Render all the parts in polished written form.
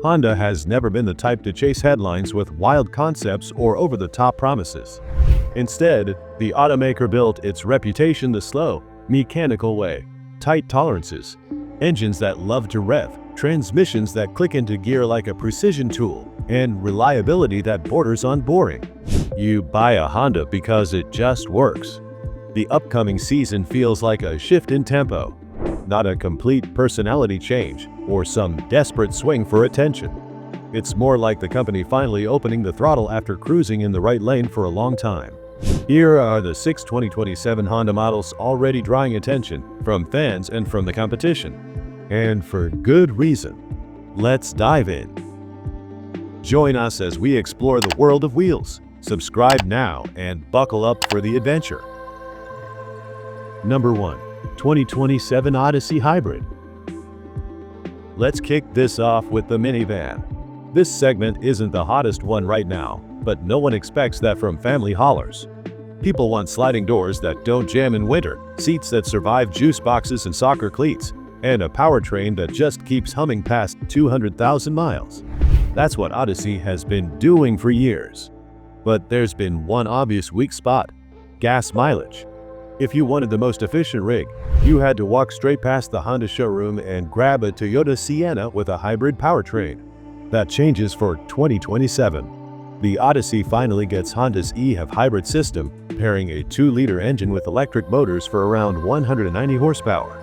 Honda has never been the type to chase headlines with wild concepts or over-the-top promises. Instead, the automaker built its reputation the slow, mechanical way: tight tolerances, engines that love to rev, transmissions that click into gear like a precision tool, and reliability that borders on boring. You buy a Honda because it just works. The upcoming season feels like a shift in tempo, not a complete personality change or some desperate swing for attention. It's more like the company finally opening the throttle after cruising in the right lane for a long time. Here are the 6 2027 Honda models already drawing attention from fans and from the competition. And for good reason. Let's dive in. Join us as we explore the world of wheels. Subscribe now and buckle up for the adventure. Number 1. 2027 Odyssey Hybrid. Let's kick this off with the minivan. This segment isn't the hottest one right now, but no one expects that from family haulers. People want sliding doors that don't jam in winter, seats that survive juice boxes and soccer cleats, and a powertrain that just keeps humming past 200,000 miles. That's what Odyssey has been doing for years. But there's been one obvious weak spot: gas mileage. If you wanted the most efficient rig, you had to walk straight past the Honda showroom and grab a Toyota Sienna with a hybrid powertrain. That changes for 2027. The Odyssey finally gets Honda's eHEV hybrid system, pairing a 2-liter engine with electric motors for around 190 horsepower.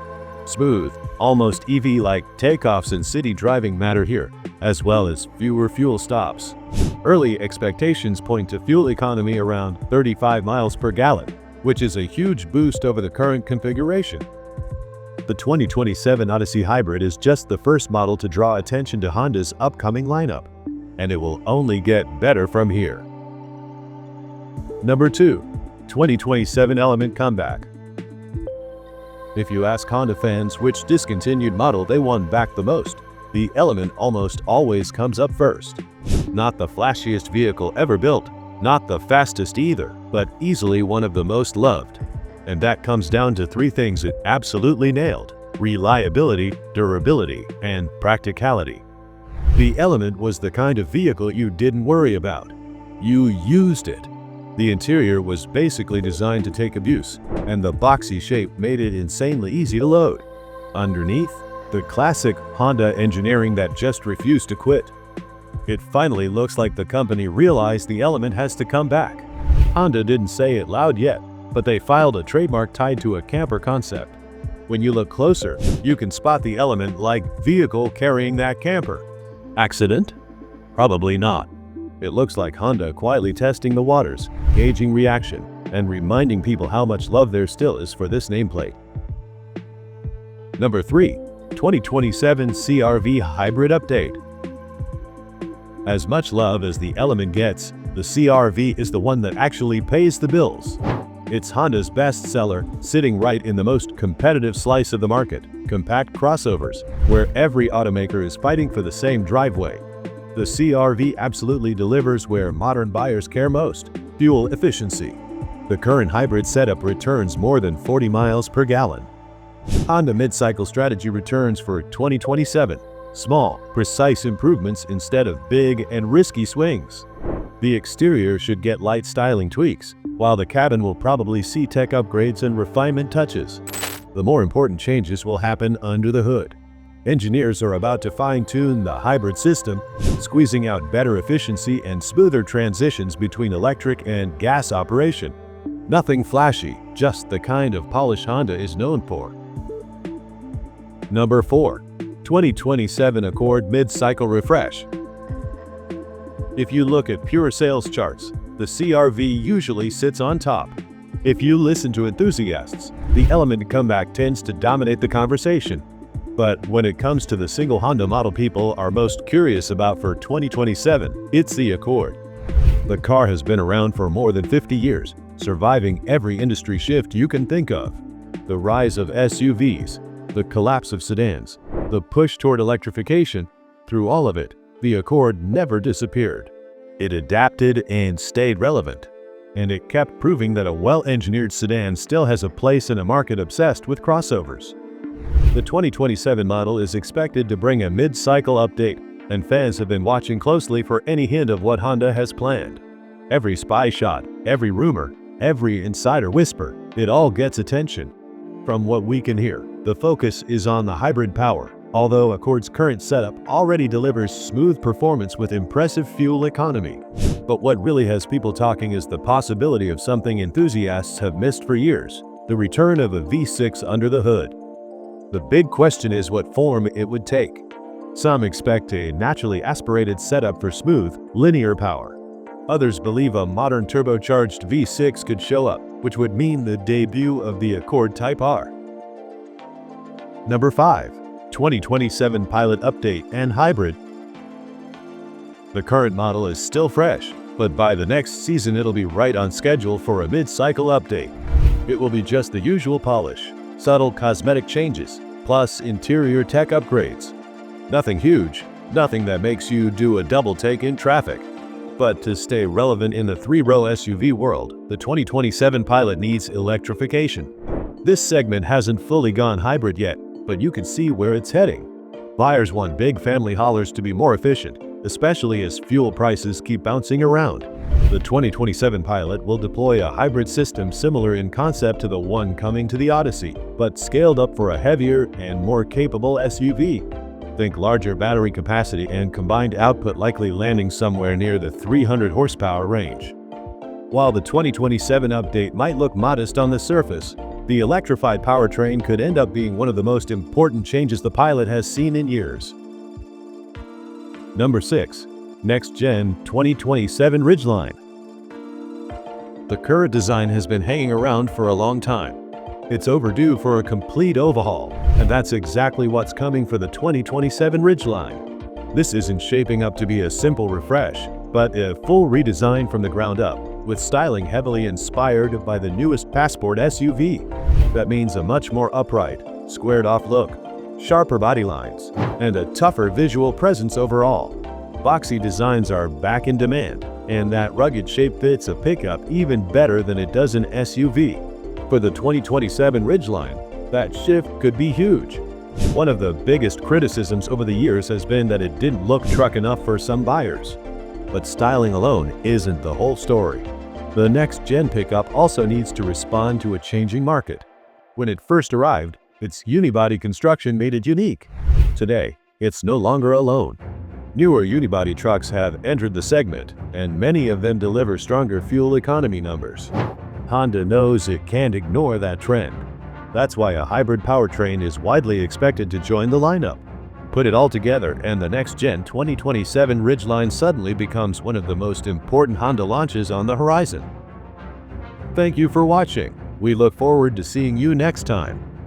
Smooth, almost EV-like takeoffs and city driving matter here, as well as fewer fuel stops. Early expectations point to fuel economy around 35 miles per gallon, which is a huge boost over the current configuration. The 2027 Odyssey Hybrid is just the first model to draw attention to Honda's upcoming lineup, and it will only get better from here. Number 2. 2027 Element Comeback. If you ask Honda fans which discontinued model they want back the most, the Element almost always comes up first. Not the flashiest vehicle ever built, not the fastest either, but easily one of the most loved. And that comes down to 3 things it absolutely nailed: reliability, durability, and practicality. The Element was the kind of vehicle you didn't worry about. You used it. The interior was basically designed to take abuse, and the boxy shape made it insanely easy to load. Underneath, the classic Honda engineering that just refused to quit. It finally looks like the company realized the Element has to come back. Honda didn't say it loud yet, but they filed a trademark tied to a camper concept. When you look closer, you can spot the Element-like vehicle carrying that camper. Accident? Probably not. It looks like Honda quietly testing the waters, gauging reaction, and reminding people how much love there still is for this nameplate. Number 3. 2027 CR-V Hybrid Update. As much love as the Element gets, the CR-V is the one that actually pays the bills. It's Honda's best seller, sitting right in the most competitive slice of the market: compact crossovers, where every automaker is fighting for the same driveway. The CR-V absolutely delivers where modern buyers care most: fuel efficiency. The current hybrid setup returns more than 40 miles per gallon. Honda mid-cycle strategy returns for 2027. Small, precise improvements instead of big and risky swings. The exterior should get light styling tweaks, while the cabin will probably see tech upgrades and refinement touches. The more important changes will happen under the hood. Engineers are about to fine-tune the hybrid system, squeezing out better efficiency and smoother transitions between electric and gas operation. Nothing flashy, just the kind of polish Honda is known for. Number 4. 2027 Accord Mid-Cycle Refresh. If you look at pure sales charts, the CR-V usually sits on top. If you listen to enthusiasts, the Element comeback tends to dominate the conversation. But when it comes to the single Honda model people are most curious about for 2027, it's the Accord. The car has been around for more than 50 years, surviving every industry shift you can think of. The rise of SUVs, the collapse of sedans, the push toward electrification. Through all of it, the Accord never disappeared. It adapted and stayed relevant. And it kept proving that a well-engineered sedan still has a place in a market obsessed with crossovers. The 2027 model is expected to bring a mid-cycle update, and fans have been watching closely for any hint of what Honda has planned. Every spy shot, every rumor, every insider whisper, it all gets attention. From what we can hear, the focus is on the hybrid power, although Accord's current setup already delivers smooth performance with impressive fuel economy. But what really has people talking is the possibility of something enthusiasts have missed for years: the return of a V6 under the hood. The big question is what form it would take. Some expect a naturally aspirated setup for smooth, linear power. Others believe a modern turbocharged V6 could show up, which would mean the debut of the Accord Type R. Number 5. 2027 Pilot Update and Hybrid. The current model is still fresh, but by the next season it'll be right on schedule for a mid-cycle update. It will be just the usual polish, subtle cosmetic changes, plus interior tech upgrades. Nothing huge, nothing that makes you do a double take in traffic. But to stay relevant in the three-row SUV world, the 2027 Pilot needs electrification. This segment hasn't fully gone hybrid yet, but you can see where it's heading. Buyers want big family haulers to be more efficient, especially as fuel prices keep bouncing around. The 2027 Pilot will deploy a hybrid system similar in concept to the one coming to the Odyssey, but scaled up for a heavier and more capable SUV. Think larger battery capacity and combined output, likely landing somewhere near the 300 horsepower range. While the 2027 update might look modest on the surface, the electrified powertrain could end up being one of the most important changes the Pilot has seen in years. Number 6. Next Gen 2027 Ridgeline. The current design has been hanging around for a long time. It's overdue for a complete overhaul, and that's exactly what's coming for the 2027 Ridgeline. This isn't shaping up to be a simple refresh, but a full redesign from the ground up, with styling heavily inspired by the newest Passport SUV. That means a much more upright, squared-off look, sharper body lines, and a tougher visual presence overall. Boxy designs are back in demand, and that rugged shape fits a pickup even better than it does an SUV. For the 2027 Ridgeline, that shift could be huge. One of the biggest criticisms over the years has been that it didn't look truck enough for some buyers. But styling alone isn't the whole story. The next-gen pickup also needs to respond to a changing market. When it first arrived, its unibody construction made it unique. Today, it's no longer alone. Newer unibody trucks have entered the segment, and many of them deliver stronger fuel economy numbers. Honda knows it can't ignore that trend. That's why a hybrid powertrain is widely expected to join the lineup. Put it all together, and the next-gen 2027 Ridgeline suddenly becomes one of the most important Honda launches on the horizon. Thank you for watching. We look forward to seeing you next time.